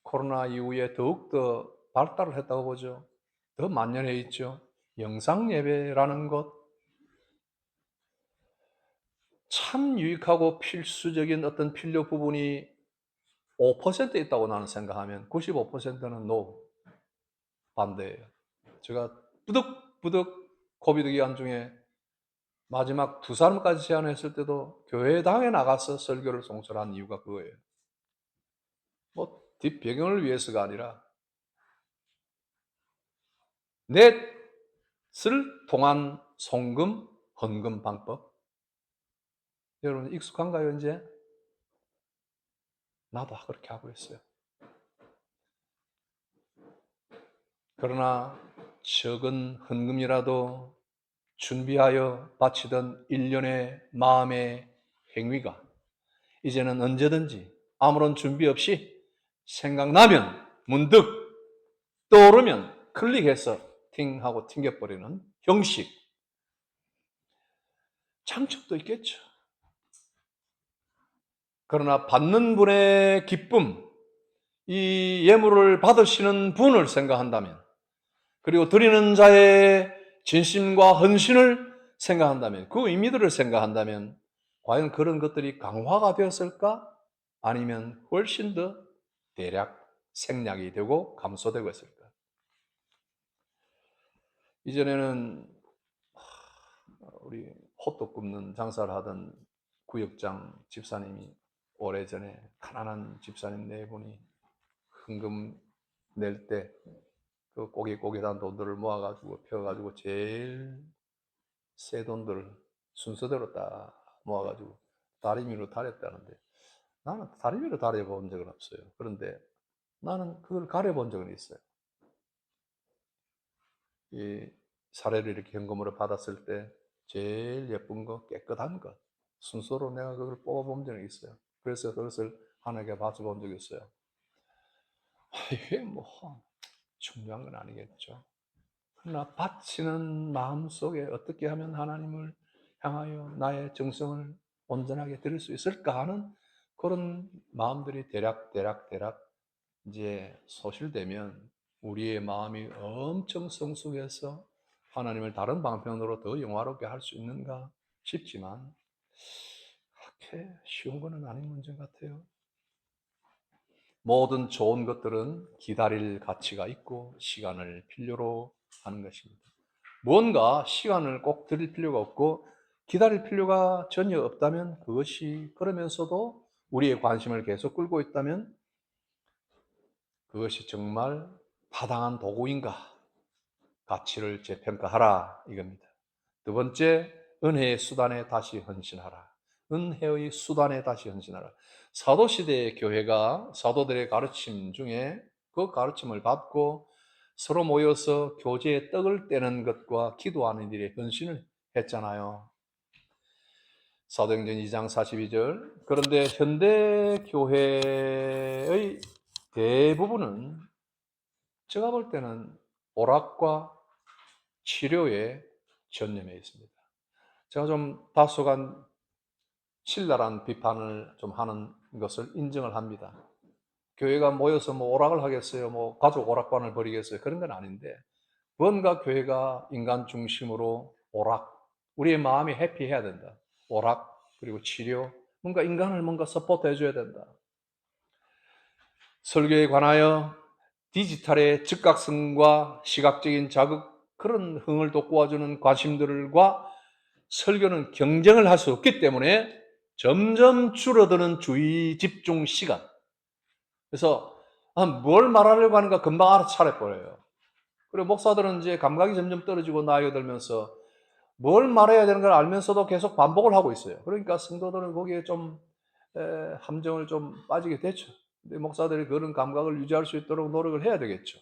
코로나 이후에 더욱더 발달을 했다고 보죠. 더 만연해 있죠. 영상 예배라는 것, 참 유익하고 필수적인 어떤 필요 부분이 5% 있다고 나는 생각하면 95%는 NO, 반대예요. 제가 부득부득 코비드 기간 중에 마지막 2사람까지 제안했을 때도 교회당에 나가서 설교를 송설한 이유가 그거예요. 뭐 뒷배경을 위해서가 아니라 넷을 통한 송금, 헌금 방법. 여러분 익숙한가요, 이제? 나도 그렇게 하고 있어요. 그러나 적은 헌금이라도 준비하여 바치던 일련의 마음의 행위가 이제는 언제든지 아무런 준비 없이 생각나면 문득 떠오르면 클릭해서 팅 하고 튕겨버리는 형식. 장점도 있겠죠. 그러나 받는 분의 기쁨, 이 예물을 받으시는 분을 생각한다면, 그리고 드리는 자의 진심과 헌신을 생각한다면, 그 의미들을 생각한다면 과연 그런 것들이 강화가 되었을까? 아니면 훨씬 더 대략 생략이 되고 감소되고 있을까? 이전에는 우리 호떡 굽는 장사를 하던 구역장 집사님이, 오래전에 가난한 집사님 네 분이 헌금 낼 때 그 꼬깃꼬깃한 돈들을 모아가지고 펴가지고 제일 새 돈들을 순서대로 딱 모아가지고 다리미로 다렸다는데, 나는 다리미로 다려본 적은 없어요. 그런데 나는 그걸 가려본 적은 있어요. 이 사례를 이렇게 현금으로 받았을 때 제일 예쁜 거, 깨끗한 것 순서로 내가 그걸 뽑아본 적이 있어요. 그래서 그것을 하나님께 바쳐본 적이 있어요. 이게 뭐 중요한 건 아니겠죠. 그러나 바치는 마음 속에 어떻게 하면 하나님을 향하여 나의 정성을 온전하게 드릴 수 있을까 하는 그런 마음들이 대략 이제 소실되면 우리의 마음이 엄청 성숙해서 하나님을 다른 방편으로 더 영화롭게 할 수 있는가 싶지만 그렇게 쉬운 거는 아닌 문제 같아요. 모든 좋은 것들은 기다릴 가치가 있고 시간을 필요로 하는 것입니다. 뭔가 시간을 꼭 들일 필요가 없고 기다릴 필요가 전혀 없다면 그것이 그러면서도 우리의 관심을 계속 끌고 있다면 그것이 정말 타당한 도구인가 가치를 재평가하라 이겁니다. 두 번째, 은혜의 수단에 다시 헌신하라. 은혜의 수단에 다시 헌신하라. 사도시대의 교회가 사도들의 가르침 중에 그 가르침을 받고 서로 모여서 교제의 떡을 떼는 것과 기도하는 일에 헌신을 했잖아요. 사도행전 2장 42절. 그런데 현대 교회의 대부분은 제가 볼 때는 오락과 치료에 전념해 있습니다. 제가 좀 다소간 신랄한 비판을 좀 하는 것을 인정을 합니다. 교회가 모여서 뭐 오락을 하겠어요? 뭐 가족 오락관을 벌이겠어요? 그런 건 아닌데 뭔가 교회가 인간 중심으로 오락, 우리의 마음이 해피해야 된다. 오락, 그리고 치료, 뭔가 인간을 뭔가 서포트 해줘야 된다. 설교에 관하여 디지털의 즉각성과 시각적인 자극, 그런 흥을 돋구어주는 관심들과 설교는 경쟁을 할 수 없기 때문에 점점 줄어드는 주의 집중 시간. 그래서 뭘 말하려고 하는가 금방 알아차려버려요. 그리고 목사들은 이제 감각이 점점 떨어지고 나이가 들면서 뭘 말해야 되는 걸 알면서도 계속 반복을 하고 있어요. 그러니까 성도들은 거기에 좀 함정을 좀 빠지게 되죠. 근데 목사들이 그런 감각을 유지할 수 있도록 노력을 해야 되겠죠.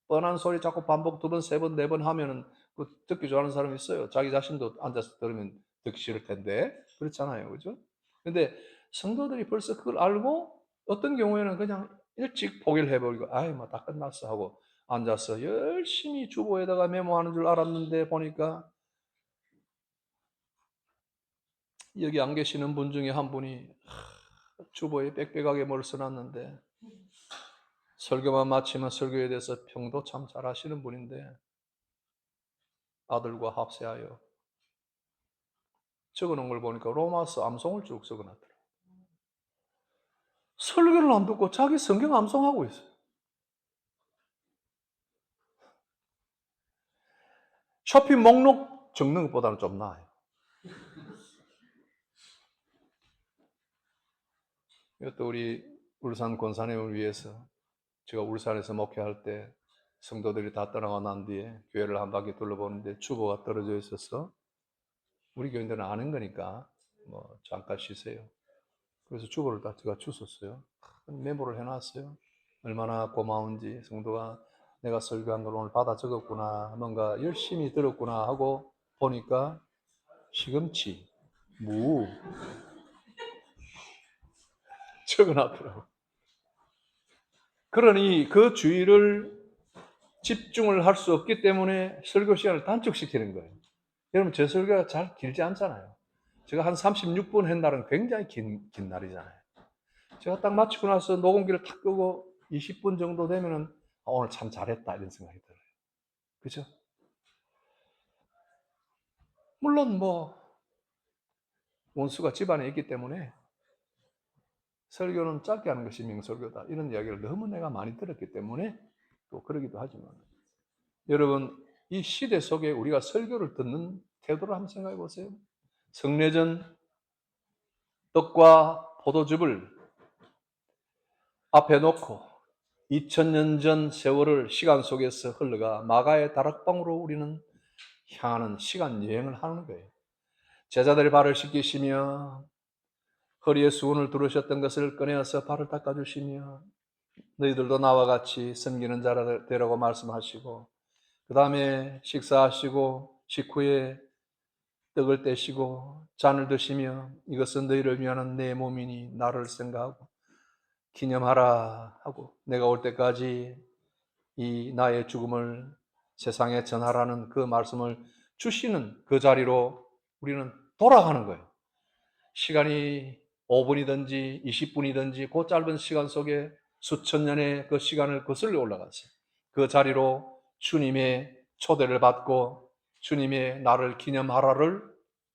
뻔한 소리 자꾸 반복 2번, 3번, 4번 하면은 그 듣기 좋아하는 사람이 있어요. 자기 자신도 앉아서 들으면 듣기 싫을 텐데. 그렇잖아요. 그죠? 근데 성도들이 벌써 그걸 알고 어떤 경우에는 그냥 일찍 포기를 해버리고, 아이, 뭐 다 끝났어 하고 앉아서 열심히 주보에다가 메모하는 줄 알았는데 보니까 여기 안 계시는 분 중에 한 분이 주보에 빽빽하게 뭘 써놨는데 설교만 마치면 설교에 대해서 평도 참 잘하시는 분인데 아들과 합세하여 적어놓은 걸 보니까 로마서 암송을 쭉 적어놨더라고요. 설교를 안 듣고 자기 성경 암송하고 있어요. 쇼핑 목록 적는 것보다는 좀 나아요. 이것도 우리 울산 권사님을 위해서 제가 울산에서 목회할 때 성도들이 다 떠나고 난 뒤에 교회를 한 바퀴 둘러보는데 주보가 떨어져 있어서 우리 교인들은 아는 거니까 뭐 잠깐 쉬세요. 그래서 주보를 다 제가 주웠어요. 메모를 해놨어요. 얼마나 고마운지 성도가 내가 설교한 걸 오늘 받아 적었구나, 뭔가 열심히 들었구나 하고 보니까 시금치, 무 적어놨더라고. 그러니 그 주의를 집중을 할 수 없기 때문에 설교 시간을 단축시키는 거예요. 여러분 제 설교가 잘 길지 않잖아요. 제가 한 36분 한 날은 굉장히 긴 날이잖아요. 제가 딱 마치고 나서 녹음기를 탁 끄고 20분 정도 되면은 오늘 참 잘했다 이런 생각이 들어요. 그죠? 물론 뭐 원수가 집안에 있기 때문에 설교는 짧게 하는 것이 명설교다 이런 이야기를 너무 내가 많이 들었기 때문에 또 그러기도 하지만 여러분 이 시대 속에 우리가 설교를 듣는 태도를 한번 생각해 보세요. 성례전 떡과 포도즙을 앞에 놓고 2000년 전 세월을 시간 속에서 흘러가 마가의 다락방으로 우리는 향하는 시간 여행을 하는 거예요. 제자들의 발을 씻기시며 허리에 수건을 두르셨던 것을 꺼내어서 발을 닦아주시며 너희들도 나와 같이 섬기는 자라 되라고 말씀하시고 그 다음에 식사하시고 식후에 떡을 떼시고 잔을 드시며 이것은 너희를 위하는 내 몸이니 나를 생각하고 기념하라 하고 내가 올 때까지 이 나의 죽음을 세상에 전하라는 그 말씀을 주시는 그 자리로 우리는 돌아가는 거예요. 시간이 5분이든지 20분이든지 그 짧은 시간 속에 수천 년의 그 시간을 거슬러 올라갔어요. 그 자리로 주님의 초대를 받고 주님의 나를 기념하라를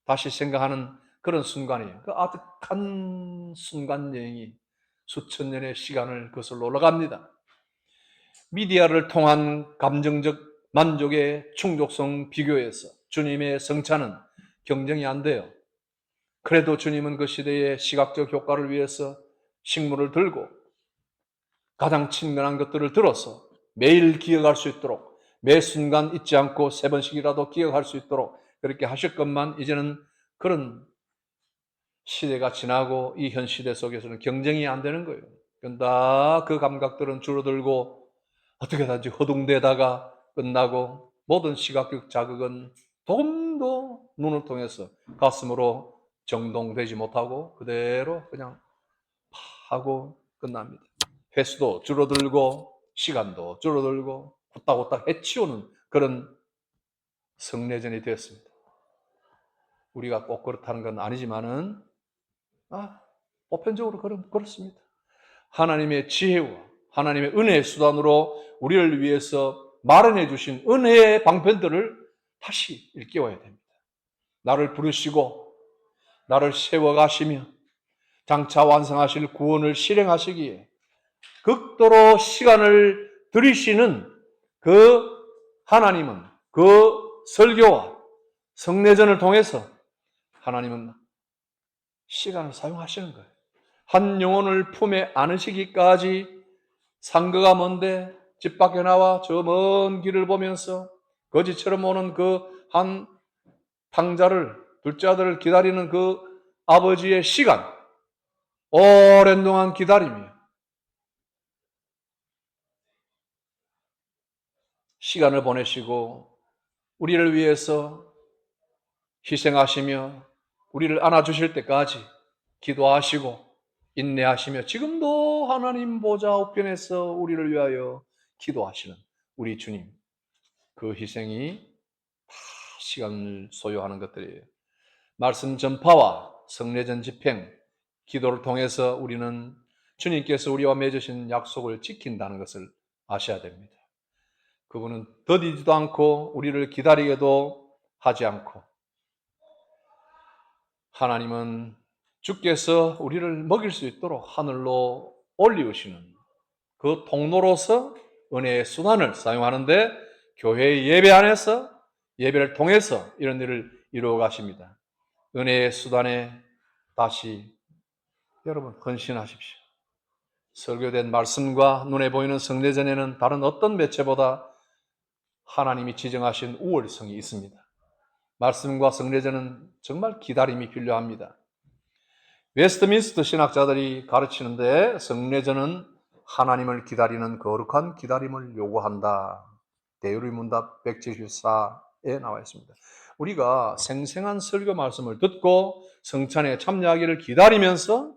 다시 생각하는 그런 순간이에요. 그 아득한 순간 여행이 수천 년의 시간을 거슬러 올라갑니다. 미디어를 통한 감정적 만족의 충족성 비교에서 주님의 성찬은 경쟁이 안 돼요. 그래도 주님은 그 시대의 시각적 효과를 위해서 식물을 들고 가장 친근한 것들을 들어서 매일 기억할 수 있도록 매 순간 잊지 않고 3번씩이라도 기억할 수 있도록 그렇게 하셨건만 이제는 그런 시대가 지나고 이 현 시대 속에서는 경쟁이 안 되는 거예요. 다 그 감각들은 줄어들고 어떻게든지 허둥대다가 끝나고 모든 시각적 자극은 조금도 눈을 통해서 가슴으로 정동되지 못하고 그대로 그냥 하고 끝납니다. 횟수도 줄어들고 시간도 줄어들고 후딱후딱 해치우는 그런 성례전이 되었습니다. 우리가 꼭 그렇다는 건 아니지만은 보편적으로 그렇습니다. 하나님의 지혜와 하나님의 은혜의 수단으로 우리를 위해서 마련해 주신 은혜의 방편들을 다시 일깨워야 됩니다. 나를 부르시고 나를 세워가시며 장차 완성하실 구원을 실행하시기에 극도로 시간을 들이시는 그 하나님은 그 설교와 성례전을 통해서 하나님은 시간을 사용하시는 거예요. 한 영혼을 품에 안으시기까지 상거가 먼데 집 밖에 나와 저 먼 길을 보면서 거지처럼 오는 그 한 탕자를 둘째 아들을 기다리는 그 아버지의 시간, 오랜 동안 기다리며 시간을 보내시고 우리를 위해서 희생하시며 우리를 안아주실 때까지 기도하시고 인내하시며 지금도 하나님 보좌 우편에서 우리를 위하여 기도하시는 우리 주님, 그 희생이 다 시간을 소요하는 것들이에요. 말씀 전파와 성례전 집행, 기도를 통해서 우리는 주님께서 우리와 맺으신 약속을 지킨다는 것을 아셔야 됩니다. 그분은 더디지도 않고 우리를 기다리게도 하지 않고 하나님은 주께서 우리를 먹일 수 있도록 하늘로 올리우시는 그 통로로서 은혜의 수단을 사용하는데 교회의 예배 안에서 예배를 통해서 이런 일을 이루어 가십니다. 은혜의 수단에 다시 여러분 헌신하십시오. 설교된 말씀과 눈에 보이는 성례전에는 다른 어떤 매체보다 하나님이 지정하신 우월성이 있습니다. 말씀과 성례전은 정말 기다림이 필요합니다. 웨스트민스터 신학자들이 가르치는데 성례전은 하나님을 기다리는 거룩한 기다림을 요구한다. 대유리문답 174에 나와 있습니다. 우리가 생생한 설교 말씀을 듣고 성찬에 참여하기를 기다리면서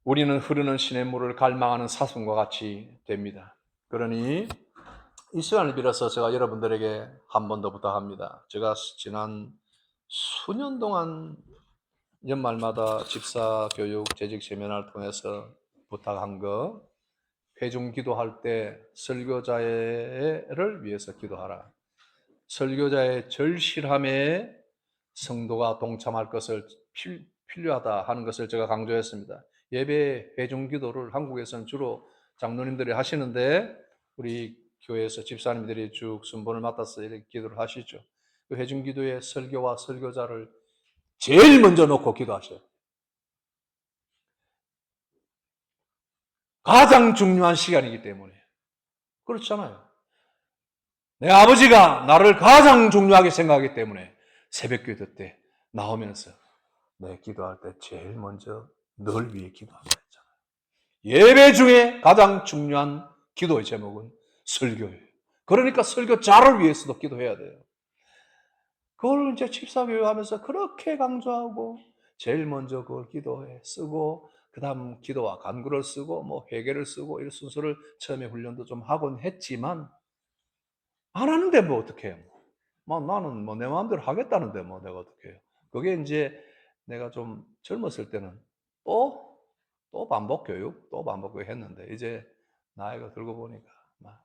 우리는 흐르는 시냇물을 갈망하는 사슴과 같이 됩니다. 그러니 이 시간을 빌어서 제가 여러분들에게 한 번 더 부탁합니다. 제가 지난 수년 동안 연말마다 집사 교육 재직 세미나를 통해서 부탁한 거, 회중 기도할 때 설교자를 위해서 기도하라. 설교자의 절실함에 성도가 동참할 것을 필요하다 하는 것을 제가 강조했습니다. 예배 회중 기도를 한국에서는 주로 장로님들이 하시는데 우리 교회에서 집사님들이 쭉 순번을 맡아서 이렇게 기도를 하시죠. 그 회중 기도에 설교와 설교자를 제일 먼저 놓고 기도하셔요. 가장 중요한 시간이기 때문에. 그렇잖아요. 내 아버지가 나를 가장 중요하게 생각하기 때문에 새벽기도 때 나오면서 내 기도할 때 제일 먼저 널 위해 기도한다 했잖아요. 예배 중에 가장 중요한 기도의 제목은 설교예요. 그러니까 설교자를 위해서도 기도해야 돼요. 그걸 이제 집사교육 하면서 그렇게 강조하고 제일 먼저 그걸 기도해 쓰고 그 다음 기도와 간구를 쓰고 뭐 회개를 쓰고 이런 순서를 처음에 훈련도 좀 하곤 했지만 안 하는데 뭐 어떻게 해요? 뭐 나는 뭐 내 마음대로 하겠다는데 뭐 내가 어떻게 해요? 그게 이제 내가 좀 젊었을 때는 또, 또 반복 교육, 또 반복 교육 했는데 이제 나이가 들고 보니까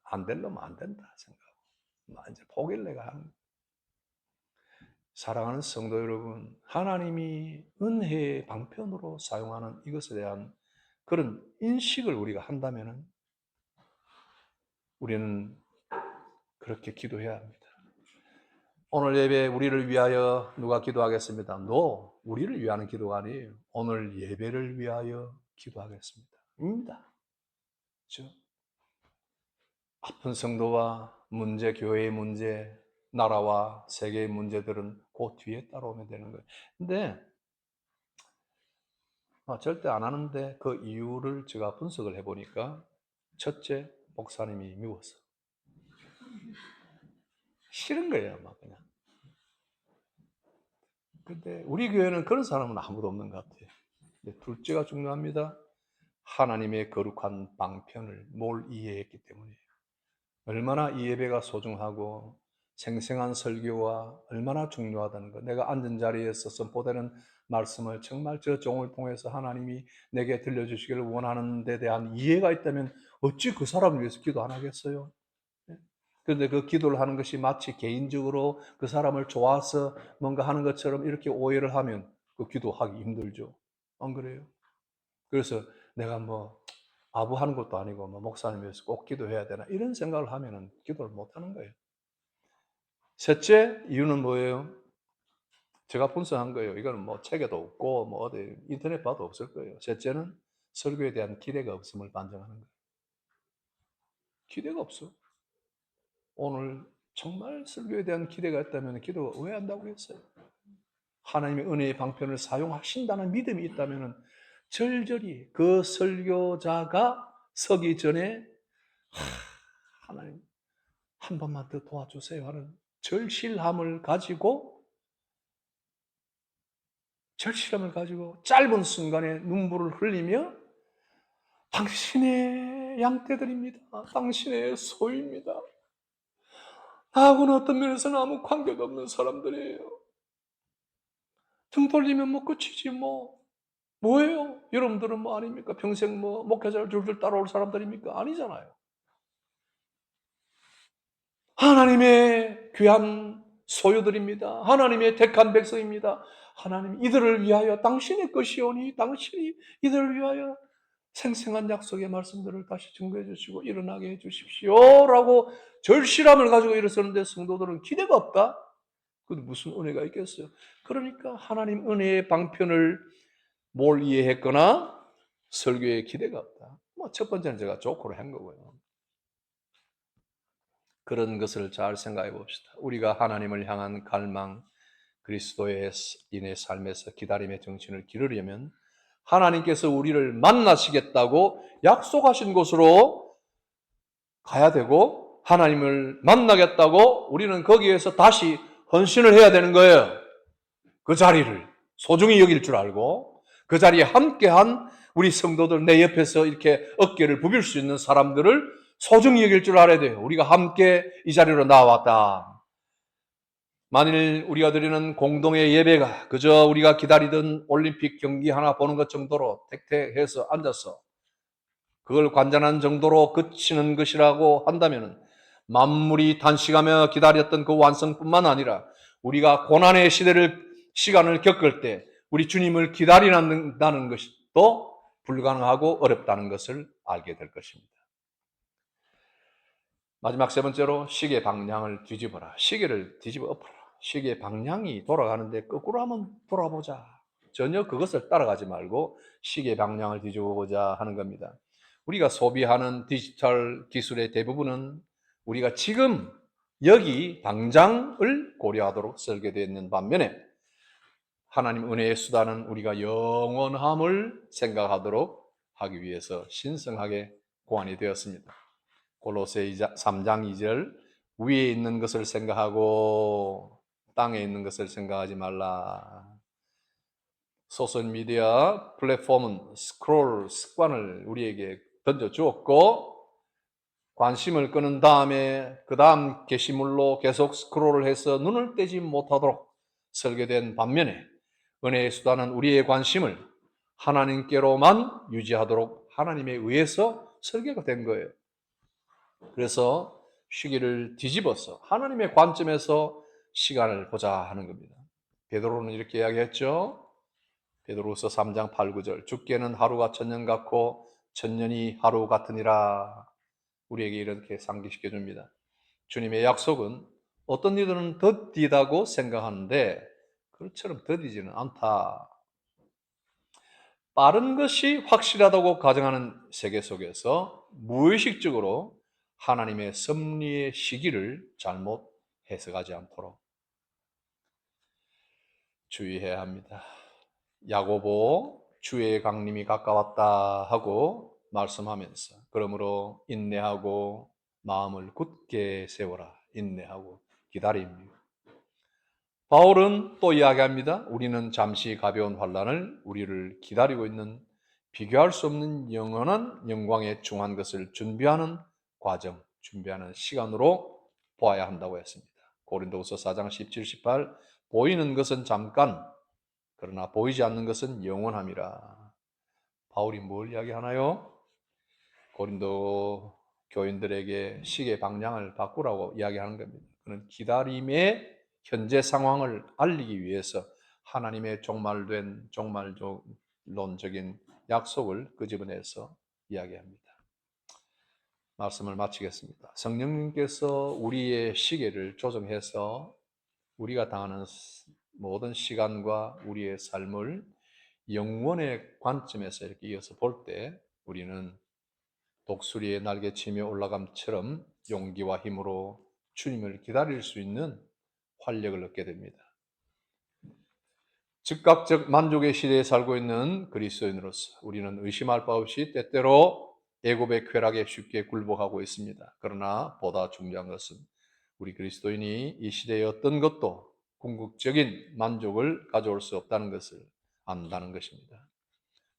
안 되려면 안 된다 생각하고 이제 포기를 내가 하는 거예요. 사랑하는 성도 여러분, 하나님이 은혜의 방편으로 사용하는 이것에 대한 그런 인식을 우리가 한다면은 우리는 그렇게 기도해야 합니다. 오늘 예배 우리를 위하여 누가 기도하겠습니다. No, 우리를 위하는 기도가 아니에요. 오늘 예배를 위하여 기도하겠습니다. 입니다. 그렇죠? 아픈 성도와 문제, 교회의 문제, 나라와 세계의 문제들은 그 뒤에 따라오면 되는 거예요. 근데 절대 안 하는데 그 이유를 제가 분석을 해보니까 첫째, 목사님이 미워서. 싫은 거예요, 막 그냥. 근데 우리 교회는 그런 사람은 아무도 없는 것 같아요. 둘째가 중요합니다. 하나님의 거룩한 방편을 뭘 이해했기 때문이에요. 얼마나 이 예배가 소중하고 생생한 설교와 얼마나 중요하다는 것. 내가 앉은 자리에서 선포되는 말씀을 정말 저 종을 통해서 하나님이 내게 들려주시기를 원하는 데 대한 이해가 있다면 어찌 그 사람을 위해서 기도 안 하겠어요? 그런데 그 기도를 하는 것이 마치 개인적으로 그 사람을 좋아서 뭔가 하는 것처럼 이렇게 오해를 하면 그 기도하기 힘들죠. 안 그래요? 그래서 내가 뭐 아부하는 것도 아니고 뭐 목사님 위해서 꼭 기도해야 되나 이런 생각을 하면은 기도를 못 하는 거예요. 셋째 이유는 뭐예요? 제가 분석한 거예요. 이거는 뭐 책에도 없고 뭐 어디 인터넷 봐도 없을 거예요. 셋째는 설교에 대한 기대가 없음을 반증하는 거예요. 기대가 없어. 오늘 정말 설교에 대한 기대가 있다면 기도가 왜 한다고 했어요? 하나님의 은혜의 방편을 사용하신다는 믿음이 있다면 절절히 그 설교자가 서기 전에 하나님 한 번만 더 도와주세요 하는 절실함을 가지고 짧은 순간에 눈물을 흘리며 당신의 양떼들입니다. 당신의 소유입니다. 나하고는 어떤 면에서는 아무 관계도 없는 사람들이에요. 등 돌리면 뭐 끝이지 뭐. 뭐예요? 여러분들은 뭐 아닙니까? 평생 뭐 목회자를 줄줄 따라올 사람들입니까? 아니잖아요. 하나님의 귀한 소유들입니다. 하나님의 택한 백성입니다. 하나님 이들을 위하여 당신의 것이오니 당신이 이들을 위하여 생생한 약속의 말씀들을 다시 증거해 주시고 일어나게 해 주십시오라고 절실함을 가지고 일어서는데 성도들은 기대가 없다? 그것도 무슨 은혜가 있겠어요? 그러니까 하나님 은혜의 방편을 뭘 이해했거나 설교에 기대가 없다. 뭐 첫 번째는 제가 조커를 한 거고요. 그런 것을 잘 생각해 봅시다. 우리가 하나님을 향한 갈망, 그리스도의 인의 삶에서 기다림의 정신을 기르려면 하나님께서 우리를 만나시겠다고 약속하신 곳으로 가야 되고 하나님을 만나겠다고 우리는 거기에서 다시 헌신을 해야 되는 거예요. 그 자리를 소중히 여길 줄 알고 그 자리에 함께한 우리 성도들 내 옆에서 이렇게 어깨를 부빌 수 있는 사람들을 소중히 여길 줄 알아야 돼요. 우리가 함께 이 자리로 나왔다. 만일 우리가 드리는 공동의 예배가 그저 우리가 기다리던 올림픽 경기 하나 보는 것 정도로 택택해서 앉아서 그걸 관전한 정도로 그치는 것이라고 한다면 만물이 단식하며 기다렸던 그 완성뿐만 아니라 우리가 고난의 시간을 겪을 때 우리 주님을 기다린다는 것이 또 불가능하고 어렵다는 것을 알게 될 것입니다. 마지막 세 번째로 시계 방향을 뒤집어라. 시계를 뒤집어 엎어라. 시계 방향이 돌아가는데 거꾸로 한번 돌아보자. 전혀 그것을 따라가지 말고 시계 방향을 뒤집어보자 하는 겁니다. 우리가 소비하는 디지털 기술의 대부분은 우리가 지금 여기 당장을 고려하도록 설계되어 있는 반면에 하나님 은혜의 수단은 우리가 영원함을 생각하도록 하기 위해서 신성하게 고안이 되었습니다. 골로새 3장 2절 위에 있는 것을 생각하고 땅에 있는 것을 생각하지 말라. 소셜미디어 플랫폼은 스크롤 습관을 우리에게 던져주었고 관심을 끄는 다음에 그 다음 게시물로 계속 스크롤을 해서 눈을 떼지 못하도록 설계된 반면에 은혜의 수단은 우리의 관심을 하나님께로만 유지하도록 하나님에 의해서 설계가 된 거예요. 그래서 시기를 뒤집어서 하나님의 관점에서 시간을 보자 하는 겁니다. 베드로는 이렇게 이야기했죠. 베드로후서 3장 8, 9절 주께는 하루가 천년 같고 천년이 하루 같으니라. 우리에게 이렇게 상기시켜 줍니다. 주님의 약속은 어떤 이들은 더디다고 생각하는데 그것처럼 더디지는 않다. 빠른 것이 확실하다고 가정하는 세계 속에서 무의식적으로 하나님의 섭리의 시기를 잘못 해석하지 않도록 주의해야 합니다. 야고보 주의 강림이 가까웠다 하고 말씀하면서 그러므로 인내하고 마음을 굳게 세워라. 인내하고 기다립니다. 바울은 또 이야기합니다. 우리는 잠시 가벼운 환난을 우리를 기다리고 있는 비교할 수 없는 영원한 영광에 중한 것을 준비하는 과정, 준비하는 시간으로 보아야 한다고 했습니다. 고린도후서 4장 17, 18 보이는 것은 잠깐 그러나 보이지 않는 것은 영원함이라. 바울이 뭘 이야기하나요? 고린도 교인들에게 시계 방향을 바꾸라고 이야기하는 겁니다. 그는 기다림의 현재 상황을 알리기 위해서 하나님의 종말론적인 약속을 끄집어내서 이야기합니다. 말씀을 마치겠습니다. 성령님께서 우리의 시계를 조정해서 우리가 당하는 모든 시간과 우리의 삶을 영원의 관점에서 이렇게 이어서 볼 때 우리는 독수리의 날개치며 올라감처럼 용기와 힘으로 주님을 기다릴 수 있는 활력을 얻게 됩니다. 즉각적 만족의 시대에 살고 있는 그리스도인으로서 우리는 의심할 바 없이 때때로 애굽의 쾌락에 쉽게 굴복하고 있습니다. 그러나 보다 중요한 것은 우리 그리스도인이 이 시대의 어떤 것도 궁극적인 만족을 가져올 수 없다는 것을 안다는 것입니다.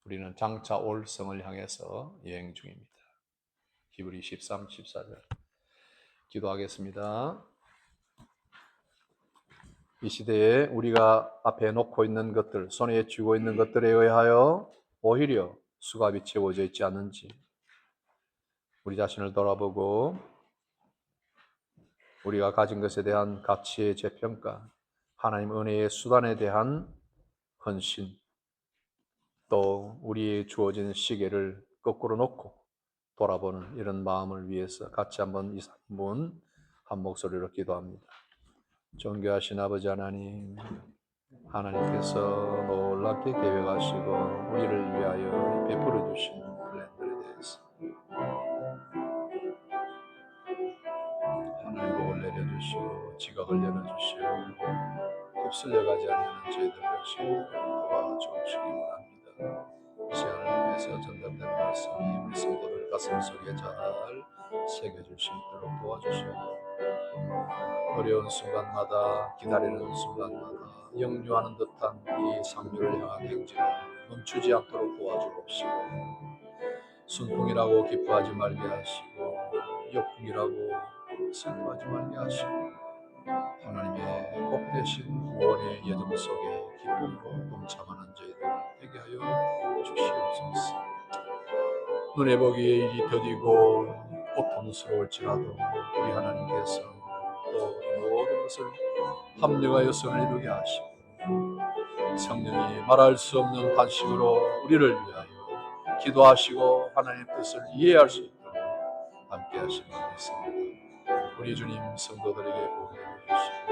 우리는 장차 올 성을 향해서 여행 중입니다. 히브리 13, 14절 기도하겠습니다. 이 시대에 우리가 앞에 놓고 있는 것들, 손에 쥐고 있는 것들에 의하여 오히려 수갑이 채워져 있지 않은지 우리 자신을 돌아보고 우리가 가진 것에 대한 가치의 재평가, 하나님 은혜의 수단에 대한 헌신, 또 우리의 주어진 시계를 거꾸로 놓고 돌아보는 이런 마음을 위해서 같이 한번 이 3분 한 목소리로 기도합니다. 존귀하신 아버지 하나님, 하나님께서 놀랍게 계획하시고 우리를 위하여 베풀어 주신 플랜들에 대해서 하나님 복을 내려주시고 지각을 열어주시고 휩쓸려 가지 않는 저희들 역시 도와주시기 바랍니다. 이 시간을 통해서 전달된 말씀이 우리 성도들 가슴 속에 잘 새겨질 수 있도록 도와주시고 어려운 순간마다 기다리는 순간마다 역류하는 듯한 이 상류를 향한 행진을 멈추지 않도록 도와주옵시고 순풍이라고 기뻐하지 말게 하시고 역풍이라고 슬퍼하지 말게 하시고 하나님의 복되신 구원의 여정 속에 기쁨으로 동참하는 저희들 되게 하여 주시옵소서. 눈에 보기에 일이 더디고 고통스러울지라도 우리 하나님께서 또 이 모든 것을 합력하여 선을 이루게 하시고 성령이 말할 수 없는 탄식으로 우리를 위하여 기도하시고 하나님의 뜻을 이해할 수 있도록 함께 하시길 믿습니다. 우리 주님 성도들에게 복을 내려주시고